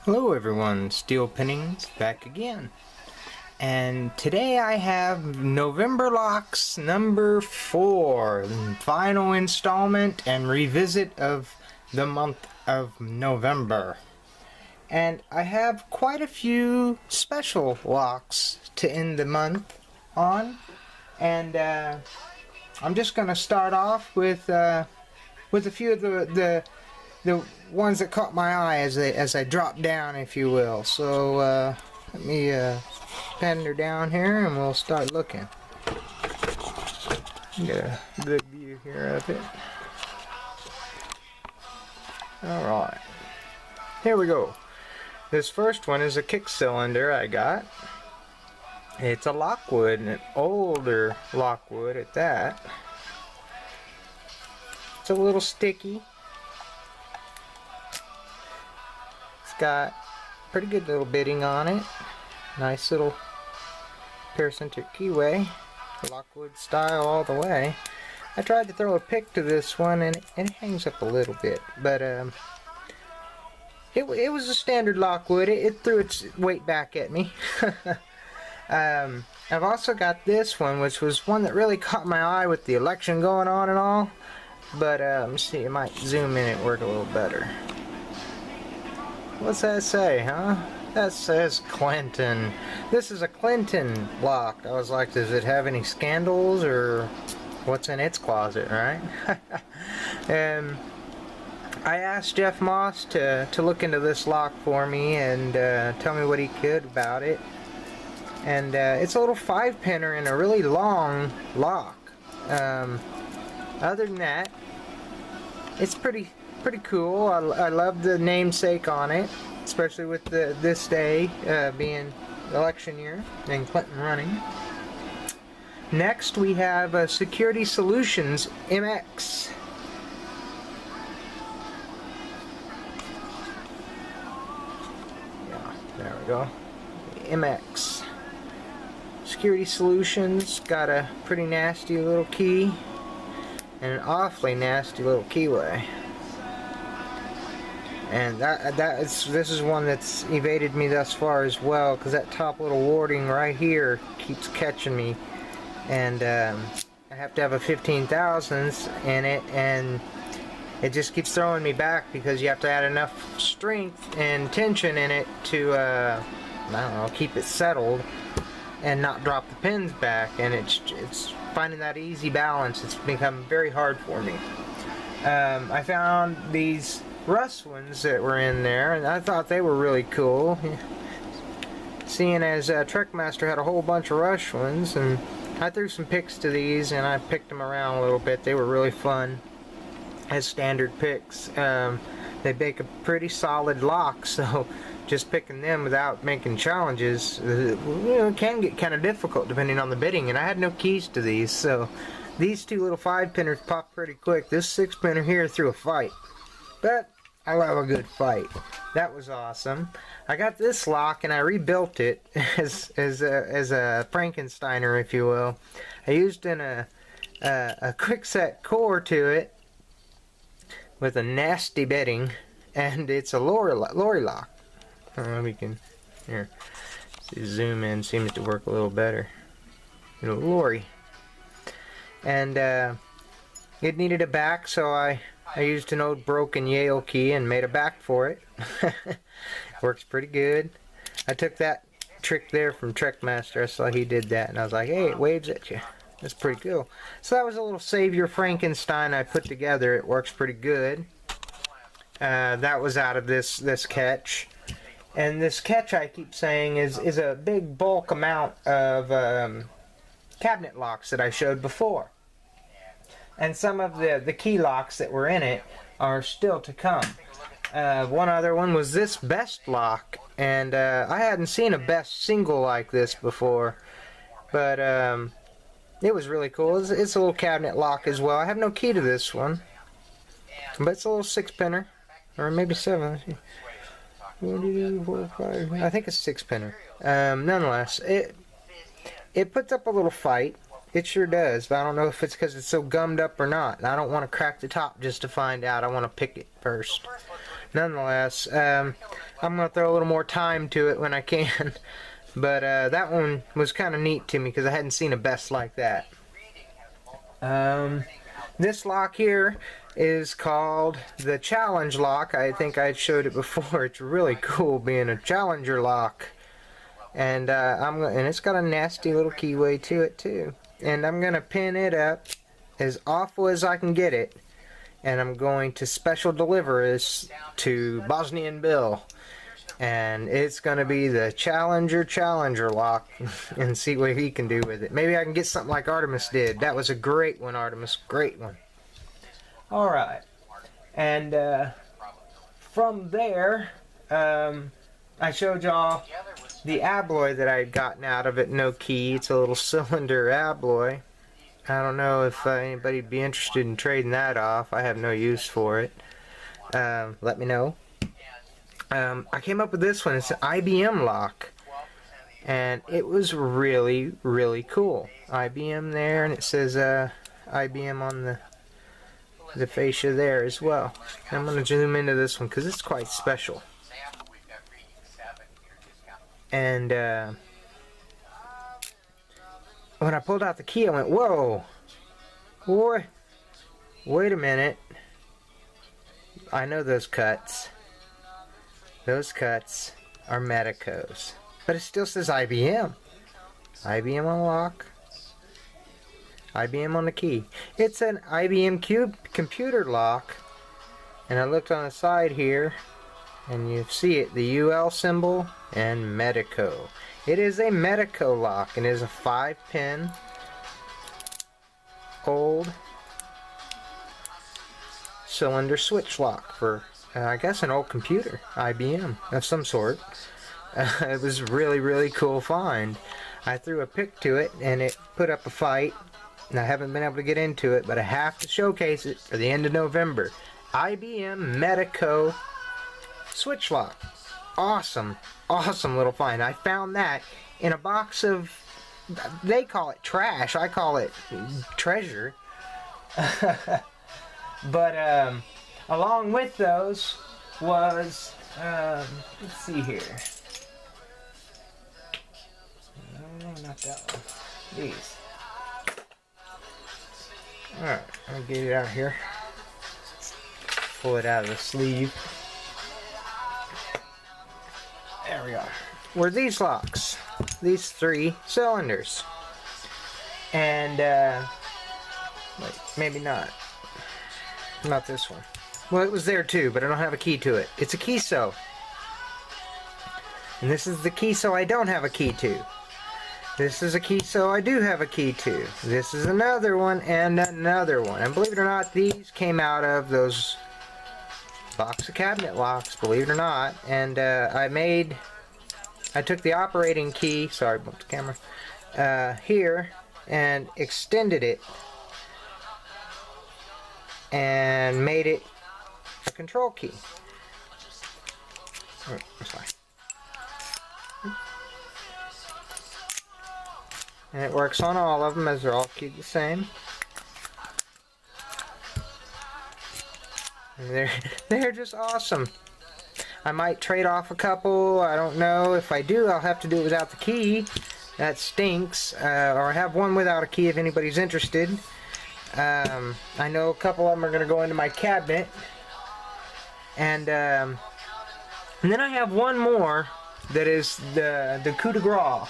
Hello everyone, Steel Pinnings back again. And today I have November Locks number 4, final installment and revisit of the month of November. And I have quite a few special locks to end the month on. And I'm just going to start off with a few of the ones that caught my eye as I dropped down, if you will. So let me pan her down here and we'll start looking. Get a good view here of it. Alright, here we go. This first one is a kick cylinder I got. It's a Lockwood, an older Lockwood at that. It's a little sticky. It's got pretty good little bitting on it. Nice little paracentric keyway. Lockwood style all the way. I tried to throw a pick to this one and it hangs up a little bit, but it was a standard Lockwood. It threw its weight back at me. I've also got this one, which was one that really caught my eye with the election going on and all. But let's see, I might zoom in and work a little better. What's that say, huh? That says Clinton. This is a Clinton lock. I was like, does it have any scandals or what's in its closet, right? I asked Jeff Moss to look into this lock for me and tell me what he could about it. And it's a little 5-pinner and a really long lock. Other than that, it's pretty cool. I love the namesake on it, especially with this day being election year and Clinton running. Next we have Security Solutions MX. Yeah, there we go. MX. Security Solutions, got a pretty nasty little key and an awfully nasty little keyway. And this is one that's evaded me thus far as well, because that top little warding right here keeps catching me, and I have to have a 15 thousandths in it, and it just keeps throwing me back because you have to add enough strength and tension in it to I don't know, keep it settled and not drop the pins back, and it's finding that easy balance. It's become very hard for me. I found these rust ones that were in there, and I thought they were really cool. Seeing as Trekmaster had a whole bunch of rush ones, and I threw some picks to these and I picked them around a little bit. They were really fun as standard picks. They make a pretty solid lock, so just picking them without making challenges can get kind of difficult depending on the bidding, and I had no keys to these, so these two little 5-pinners popped pretty quick. This 6-pinner here threw a fight, but I love a good fight. That was awesome. I got this lock and I rebuilt it as a Frankensteiner, if you will. I used a quick set core to it with a nasty bedding, and it's a lorry lock. I don't know if we can here see, zoom in, seems to work a little better. Lorry, and it needed a back, so I used an old broken Yale key and made a back for it. Works pretty good. I took that trick there from Trekmaster. I saw he did that, and I was like, hey, it waves at you. That's pretty cool. So that was a little Savior Frankenstein I put together. It works pretty good. That was out of this catch. And this catch, I keep saying, is a big bulk amount of cabinet locks that I showed before. And some of the key locks that were in it are still to come. One other one was this Best lock, and I hadn't seen a Best single like this before, but it was really cool. It's a little cabinet lock as well. I have no key to this one, but it's a little 6-pinner, or maybe 7. Let's see. 1, 2, 3, 4, 5. I think it's 6-pinner. Nonetheless, it puts up a little fight. It sure does, but I don't know if it's because it's so gummed up or not. I don't want to crack the top just to find out. I want to pick it first. nonetheless, I'm going to throw a little more time to it when I can. But that one was kind of neat to me because I hadn't seen a best like that. This lock here is called the Challenge Lock. I think I showed it before. It's really cool being a Challenger lock. And and it's got a nasty little keyway to it too. And I'm going to pin it up as awful as I can get it. And I'm going to special deliver this to Bosnian Bill. And it's going to be the Challenger lock and see what he can do with it. Maybe I can get something like Artemis did. That was a great one, Artemis. Great one. Alright. And from there, I showed y'all the abloy that I had gotten out of it. No key. It's a little cylinder abloy. I don't know if anybody'd be interested in trading that off. I have no use for it. Let me know. I came up with this one. It's an IBM lock, and it was really, really cool. IBM there, and it says IBM on the fascia there as well. I'm going to zoom into this one because it's quite special. And when I pulled out the key, I went, whoa, boy, wait a minute. I know those cuts. Those cuts are Medicos. But it still says IBM. IBM on the lock. IBM on the key. It's an IBM computer lock. And I looked on the side here, and you see it, the UL symbol and Medico. It is a Medico lock, and it is a 5-pin old cylinder switch lock for I guess an old computer, IBM of some sort. It was really, really cool find. I threw a pick to it and it put up a fight, and I haven't been able to get into it, but I have to showcase it for the end of November. IBM Medico switch lock. Awesome, awesome little find. I found that in a box of, they call it trash, I call it treasure. But along with those was, let's see here. No, not that one. These. Alright, I'll get it out here. Pull it out of the sleeve. There we are. Were these locks. These 3 cylinders. And, wait, maybe not. Not this one. Well, it was there too, but I don't have a key to it. It's a Kiso. And this is the Kiso I don't have a key to. This is a Kiso I do have a key to. This is another one and another one. And believe it or not, these came out of those box of cabinet locks, believe it or not. And I took the operating key, sorry, bumped the camera, here, and extended it and made it a control key. Oh, sorry. And it works on all of them as they're all keyed the same. And they're just awesome. I might trade off a couple. I don't know. If I do, I'll have to do it without the key. That stinks. Or I have one without a key if anybody's interested. I know a couple of them are going to go into my cabinet. And then I have one more that is the coup de grace.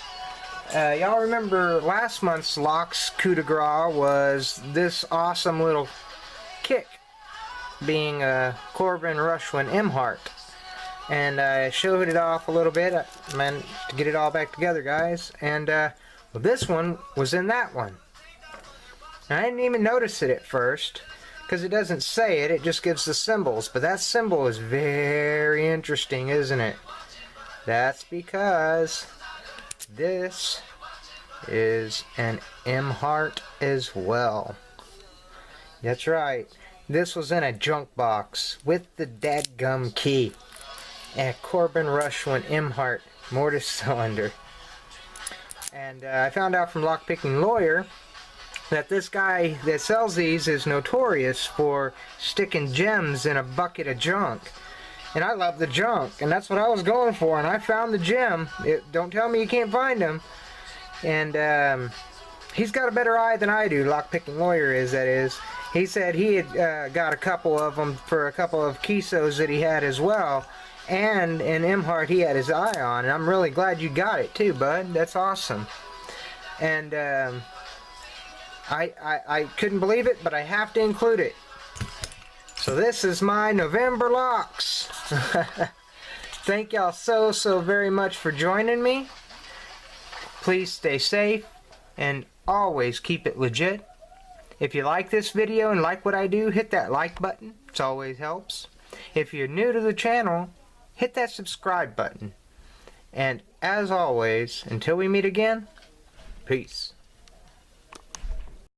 Y'all remember last month's locks coup de grace was this awesome little kick, being a Corbin Rushwin Emhart. And I showed it off a little bit, man, to get it all back together, guys. And well, this one was in that one. And I didn't even notice it at first, because it doesn't say it, it just gives the symbols. But that symbol is very interesting, isn't it? That's because this is an Emhart as well. That's right. This was in a junk box with the dadgum key. A Corbin Rushwin Emhart mortise cylinder. And I found out from Lockpicking Lawyer that this guy that sells these is notorious for sticking gems in a bucket of junk. And I love the junk, and that's what I was going for, and I found the gem. Don't tell me you can't find him. And he's got a better eye than I do, lockpicking lawyer is, that is. He said he had got a couple of them for a couple of Kisos that he had as well. And in Imhart he had his eye on, and I'm really glad you got it too, bud. That's awesome. And I couldn't believe it, but I have to include it. So this is my November locks. Thank y'all so very much for joining me. Please stay safe and always keep it legit. If you like this video and like what I do, hit that like button. It always helps. If you're new to the channel, hit that subscribe button. And as always, until we meet again, peace.